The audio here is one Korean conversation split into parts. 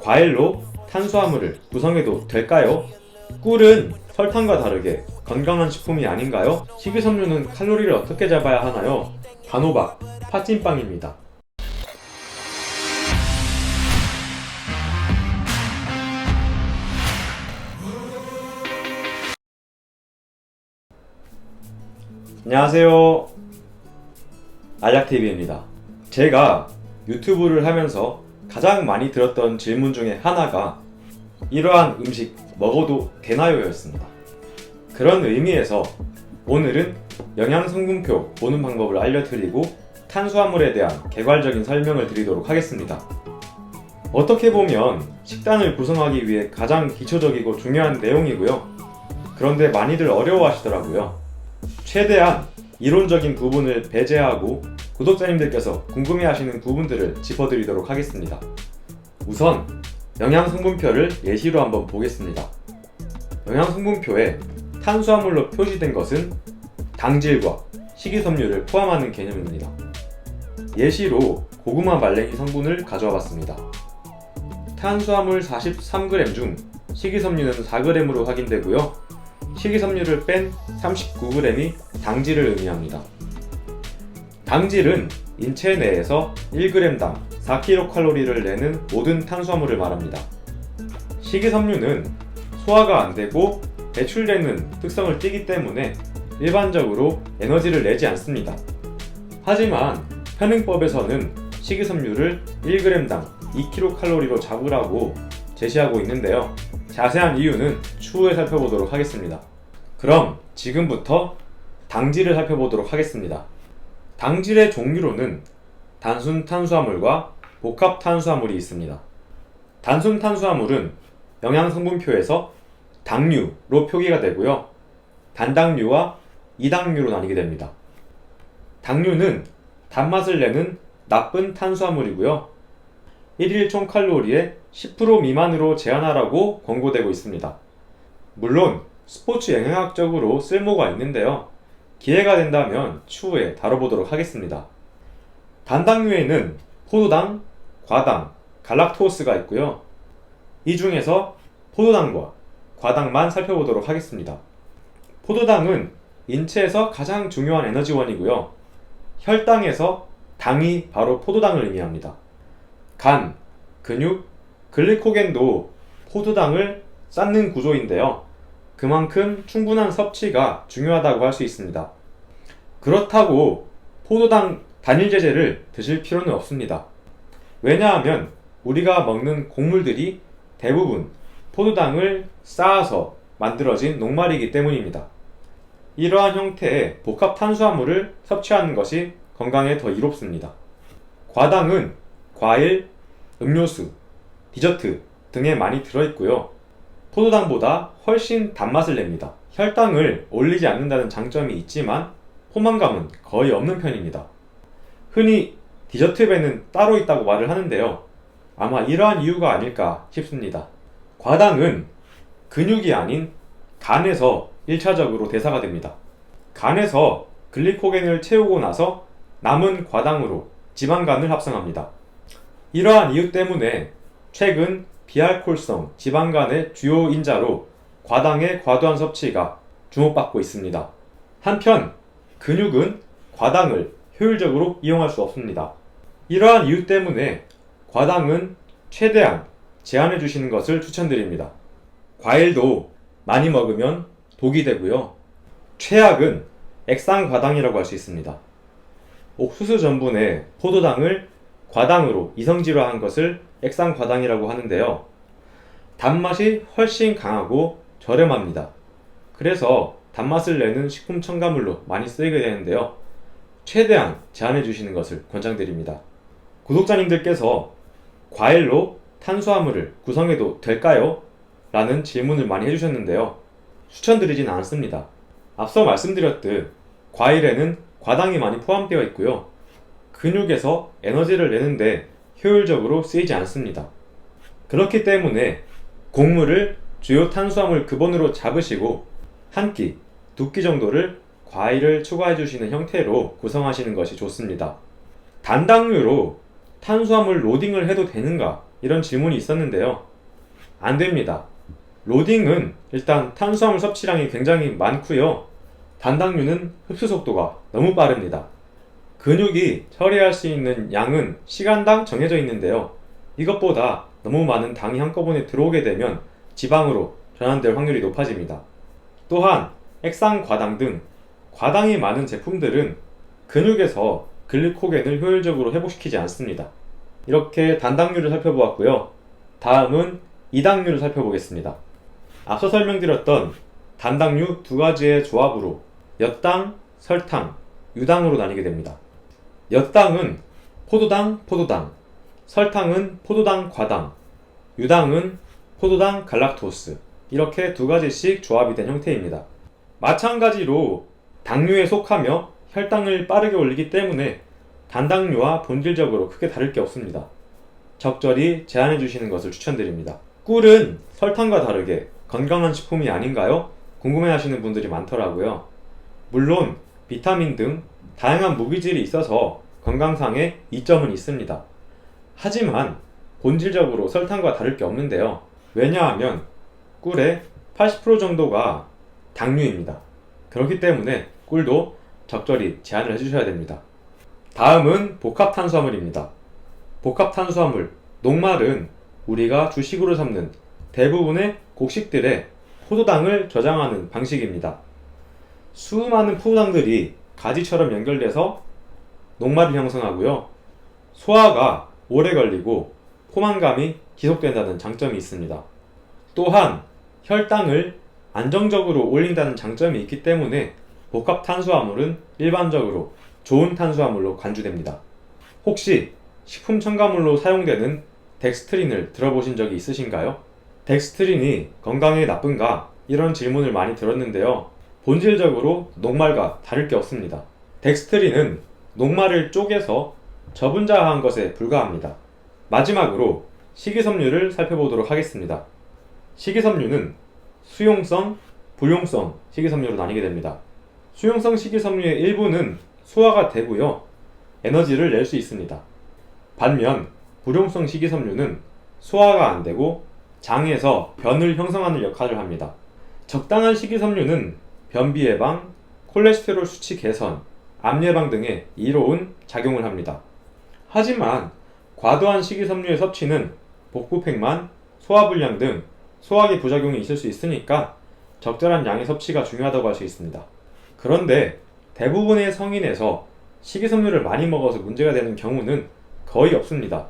과일로 탄수화물을 구성해도 될까요? 꿀은 설탕과 다르게 건강한 식품이 아닌가요? 식이섬유는 칼로리를 어떻게 잡아야 하나요? 단호박, 팥찐빵입니다. 안녕하세요. 알약TV입니다. 제가 유튜브를 하면서 가장 많이 들었던 질문 중에 하나가 이러한 음식 먹어도 되나요? 였습니다. 그런 의미에서 오늘은 영양성분표 보는 방법을 알려드리고 탄수화물에 대한 개괄적인 설명을 드리도록 하겠습니다. 어떻게 보면 식단을 구성하기 위해 가장 기초적이고 중요한 내용이고요. 그런데 많이들 어려워하시더라고요. 최대한 이론적인 부분을 배제하고 구독자님들께서 궁금해하시는 부분들을 짚어드리도록 하겠습니다. 우선 영양성분표를 예시로 한번 보겠습니다. 영양성분표에 탄수화물로 표시된 것은 당질과 식이섬유를 포함하는 개념입니다. 예시로 고구마 말랭이 성분을 가져와 봤습니다. 탄수화물 43g 중 식이섬유는 4g으로 확인되고요. 식이섬유를 뺀 39g이 당질을 의미합니다. 당질은 인체 내에서 1g당 4kcal를 내는 모든 탄수화물을 말합니다. 식이섬유는 소화가 안 되고 배출되는 특성을 띠기 때문에 일반적으로 에너지를 내지 않습니다. 하지만 현행법에서는 식이섬유를 1g당 2kcal로 잡으라고 제시하고 있는데요. 자세한 이유는 추후에 살펴보도록 하겠습니다. 그럼 지금부터 당질을 살펴보도록 하겠습니다. 당질의 종류로는 단순 탄수화물과 복합 탄수화물이 있습니다. 단순 탄수화물은 영양성분표에서 당류로 표기가 되고요. 단당류와 이당류로 나뉘게 됩니다. 당류는 단맛을 내는 나쁜 탄수화물이고요. 1일 총칼로리의 10% 미만으로 제한하라고 권고되고 있습니다. 물론 스포츠 영양학적으로 쓸모가 있는데요. 기회가 된다면 추후에 다뤄보도록 하겠습니다. 단당류에는 포도당, 과당, 갈락토스가 있고요. 이 중에서 포도당과 과당만 살펴보도록 하겠습니다. 포도당은 인체에서 가장 중요한 에너지원이고요. 혈당에서 당이 바로 포도당을 의미합니다. 간, 근육, 글리코겐도 포도당을 쌓는 구조인데요. 그만큼 충분한 섭취가 중요하다고 할 수 있습니다. 그렇다고 포도당 단일 제제를 드실 필요는 없습니다. 왜냐하면 우리가 먹는 곡물들이 대부분 포도당을 쌓아서 만들어진 녹말이기 때문입니다. 이러한 형태의 복합 탄수화물을 섭취하는 것이 건강에 더 이롭습니다. 과당은 과일, 음료수, 디저트 등에 많이 들어있고요. 포도당보다 훨씬 단맛을 냅니다. 혈당을 올리지 않는다는 장점이 있지만 포만감은 거의 없는 편입니다. 흔히 디저트배는 따로 있다고 말을 하는데요. 아마 이러한 이유가 아닐까 싶습니다. 과당은 근육이 아닌 간에서 1차적으로 대사가 됩니다. 간에서 글리코겐을 채우고 나서 남은 과당으로 지방간을 합성합니다. 이러한 이유 때문에 최근 비알코올성 지방간의 주요 인자로 과당의 과도한 섭취가 주목받고 있습니다. 한편 근육은 과당을 효율적으로 이용할 수 없습니다. 이러한 이유 때문에 과당은 최대한 제한해 주시는 것을 추천드립니다. 과일도 많이 먹으면 독이 되고요. 최악은 액상과당이라고 할 수 있습니다. 옥수수 전분에 포도당을 과당으로 이성질화한 것을 액상과당이라고 하는데요. 단맛이 훨씬 강하고 저렴합니다. 그래서 단맛을 내는 식품 첨가물로 많이 쓰이게 되는데요. 최대한 제한해 주시는 것을 권장드립니다. 구독자님들께서 과일로 탄수화물을 구성해도 될까요? 라는 질문을 많이 해주셨는데요. 추천드리진 않습니다. 앞서 말씀드렸듯 과일에는 과당이 많이 포함되어 있고요. 근육에서 에너지를 내는데 효율적으로 쓰이지 않습니다. 그렇기 때문에 곡물을 주요 탄수화물 근본으로 잡으시고 한 끼, 두 끼 정도를 과일을 추가해 주시는 형태로 구성하시는 것이 좋습니다. 단당류로 탄수화물 로딩을 해도 되는가? 이런 질문이 있었는데요. 안 됩니다. 로딩은 일단 탄수화물 섭취량이 굉장히 많고요. 단당류는 흡수 속도가 너무 빠릅니다. 근육이 처리할 수 있는 양은 시간당 정해져 있는데요. 이것보다 너무 많은 당이 한꺼번에 들어오게 되면 지방으로 전환될 확률이 높아집니다. 또한 액상과당 등 과당이 많은 제품들은 근육에서 글리코겐을 효율적으로 회복시키지 않습니다. 이렇게 단당류를 살펴보았고요. 다음은 이당류를 살펴보겠습니다. 앞서 설명드렸던 단당류 두 가지의 조합으로 엿당, 설탕, 유당으로 나뉘게 됩니다. 엿당은 포도당, 설탕은 포도당, 과당, 유당은 포도당, 갈락토스, 이렇게 두 가지씩 조합이 된 형태입니다. 마찬가지로 당류에 속하며 혈당을 빠르게 올리기 때문에 단당류와 본질적으로 크게 다를 게 없습니다. 적절히 제한해 주시는 것을 추천드립니다. 꿀은 설탕과 다르게 건강한 식품이 아닌가요? 궁금해 하시는 분들이 많더라고요. 물론 비타민 등 다양한 무기질이 있어서 건강상의 이점은 있습니다. 하지만 본질적으로 설탕과 다를 게 없는데요. 왜냐하면 꿀의 80% 정도가 당류입니다. 그렇기 때문에 꿀도 적절히 제한을 해주셔야 됩니다. 다음은 복합탄수화물입니다. 복합탄수화물, 녹말은 우리가 주식으로 삼는 대부분의 곡식들의 포도당을 저장하는 방식입니다. 수많은 포도당들이 가지처럼 연결돼서 녹말을 형성하고요. 소화가 오래 걸리고 포만감이 지속된다는 장점이 있습니다. 또한 혈당을 안정적으로 올린다는 장점이 있기 때문에 복합탄수화물은 일반적으로 좋은 탄수화물로 간주됩니다. 혹시 식품 첨가물로 사용되는 덱스트린을 들어보신 적이 있으신가요? 덱스트린이 건강에 나쁜가? 이런 질문을 많이 들었는데요. 본질적으로 녹말과 다를 게 없습니다. 덱스트린은 녹말을 쪼개서 저분자한 것에 불과합니다. 마지막으로 식이섬유를 살펴보도록 하겠습니다. 식이섬유는 수용성, 불용성 식이섬유로 나뉘게 됩니다. 수용성 식이섬유의 일부는 소화가 되고요. 에너지를 낼 수 있습니다. 반면 불용성 식이섬유는 소화가 안 되고 장에서 변을 형성하는 역할을 합니다. 적당한 식이섬유는 변비 예방, 콜레스테롤 수치 개선, 암 예방 등에 이로운 작용을 합니다. 하지만 과도한 식이섬유의 섭취는 복부팽만, 소화불량 등 소화기 부작용이 있을 수 있으니까 적절한 양의 섭취가 중요하다고 할 수 있습니다. 그런데 대부분의 성인에서 식이섬유를 많이 먹어서 문제가 되는 경우는 거의 없습니다.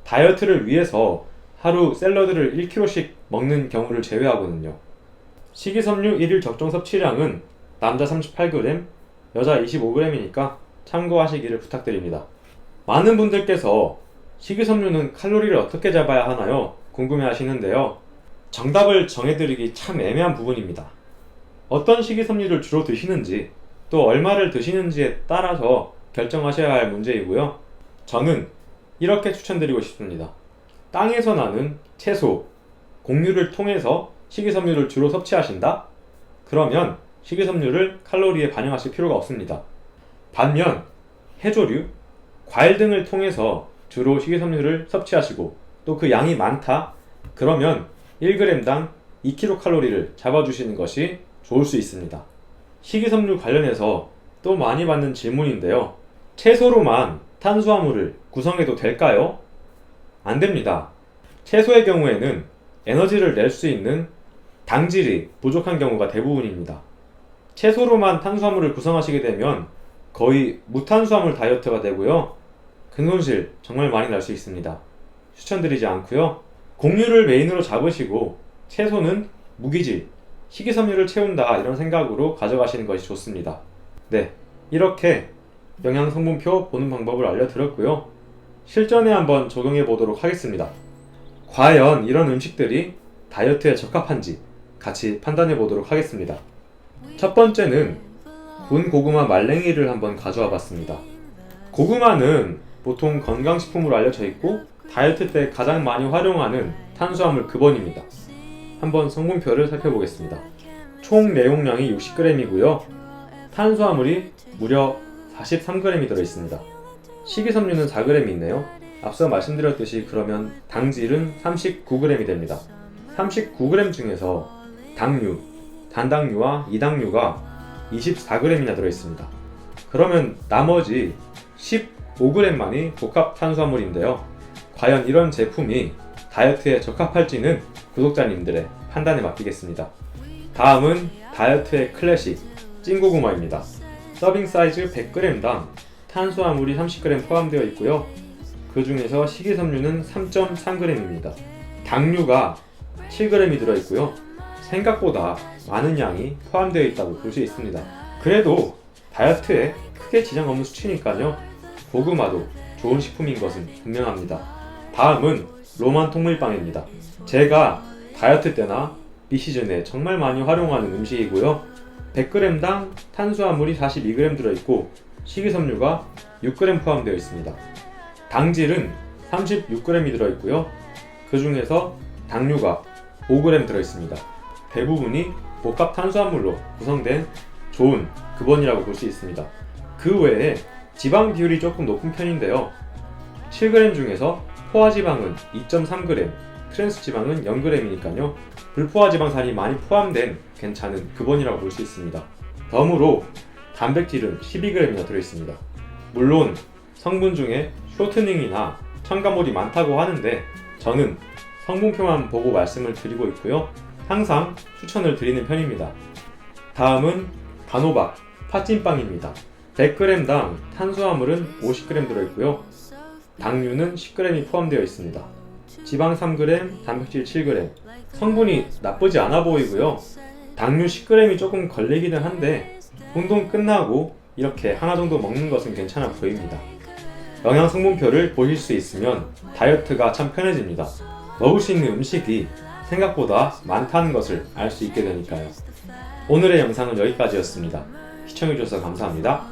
다이어트를 위해서 하루 샐러드를 1kg씩 먹는 경우를 제외하거든요. 식이섬유 1일 적정 섭취량은 남자 38g, 여자 25g이니까 참고하시기를 부탁드립니다. 많은 분들께서 식이섬유는 칼로리를 어떻게 잡아야 하나요? 궁금해 하시는데요. 정답을 정해드리기 참 애매한 부분입니다. 어떤 식이섬유를 주로 드시는지, 또 얼마를 드시는지에 따라서 결정하셔야 할 문제이고요. 저는 이렇게 추천드리고 싶습니다. 땅에서 나는 채소, 곡류를 통해서 식이섬유를 주로 섭취하신다? 그러면 식이섬유를 칼로리에 반영하실 필요가 없습니다. 반면 해조류, 과일 등을 통해서 주로 식이섬유를 섭취하시고 또 그 양이 많다? 그러면 1g당 2kcal를 잡아주시는 것이 좋을 수 있습니다. 식이섬유 관련해서 또 많이 받는 질문인데요. 채소로만 탄수화물을 구성해도 될까요? 안 됩니다. 채소의 경우에는 에너지를 낼 수 있는 당질이 부족한 경우가 대부분입니다. 채소로만 탄수화물을 구성하시게 되면 거의 무탄수화물 다이어트가 되고요. 근손실 정말 많이 날 수 있습니다. 추천드리지 않고요. 곡류를 메인으로 잡으시고 채소는 무기질, 식이섬유를 채운다 이런 생각으로 가져가시는 것이 좋습니다. 네, 이렇게 영양성분표 보는 방법을 알려드렸고요. 실전에 한번 적용해 보도록 하겠습니다. 과연 이런 음식들이 다이어트에 적합한지 같이 판단해 보도록 하겠습니다. 첫 번째는 군 고구마 말랭이를 한번 가져와 봤습니다. 고구마는 보통 건강식품으로 알려져 있고 다이어트 때 가장 많이 활용하는 탄수화물 급원입니다. 한번 성분표를 살펴보겠습니다. 총 내용량이 60g이고요. 탄수화물이 무려 43g이 들어있습니다. 식이섬유는 4g 있네요. 앞서 말씀드렸듯이 그러면 당질은 39g이 됩니다. 39g 중에서 당류, 단당류와 이당류가 24g이나 들어있습니다. 그러면 나머지 15g만이 복합 탄수화물인데요. 과연 이런 제품이 다이어트에 적합할지는 구독자님들의 판단에 맡기겠습니다. 다음은 다이어트의 클래식 찐고구마입니다. 서빙 사이즈 100g당 탄수화물이 30g 포함되어 있고요. 그 중에서 식이섬유는 3.3g입니다. 당류가 7g이 들어있고요. 생각보다 많은 양이 포함되어 있다고 볼 수 있습니다. 그래도 다이어트에 크게 지장 없는 수치니까요. 고구마도 좋은 식품인 것은 분명합니다. 다음은 로만 통밀빵입니다. 제가 다이어트 때나 비시즌에 정말 많이 활용하는 음식이고요. 100g당 탄수화물이 42g 들어있고 식이섬유가 6g 포함되어 있습니다. 당질은 36g이 들어있고요. 그 중에서 당류가 5g 들어있습니다. 대부분이 복합 탄수화물로 구성된 좋은 급원이라고 볼 수 있습니다. 그 외에 지방 비율이 조금 높은 편인데요. 7g 중에서 포화지방은 2.3g, 트랜스지방은 0g이니까요. 불포화지방산이 많이 포함된 괜찮은 급원이라고 볼 수 있습니다. 덤으로 단백질은 12g이나 들어있습니다. 물론 성분 중에 쇼트닝이나 첨가물이 많다고 하는데 저는 성분표만 보고 말씀을 드리고 있고요. 항상 추천을 드리는 편입니다. 다음은 단호박 팥찐빵입니다. 100g당 탄수화물은 50g 들어있고요. 당류는 10g이 포함되어 있습니다. 지방 3g, 단백질 7g. 성분이 나쁘지 않아 보이고요. 당류 10g이 조금 걸리기는 한데 운동 끝나고 이렇게 하나 정도 먹는 것은 괜찮아 보입니다. 영양 성분표를 보실 수 있으면 다이어트가 참 편해집니다. 먹을 수 있는 음식이 생각보다 많다는 것을 알 수 있게 되니까요. 오늘의 영상은 여기까지였습니다. 시청해주셔서 감사합니다.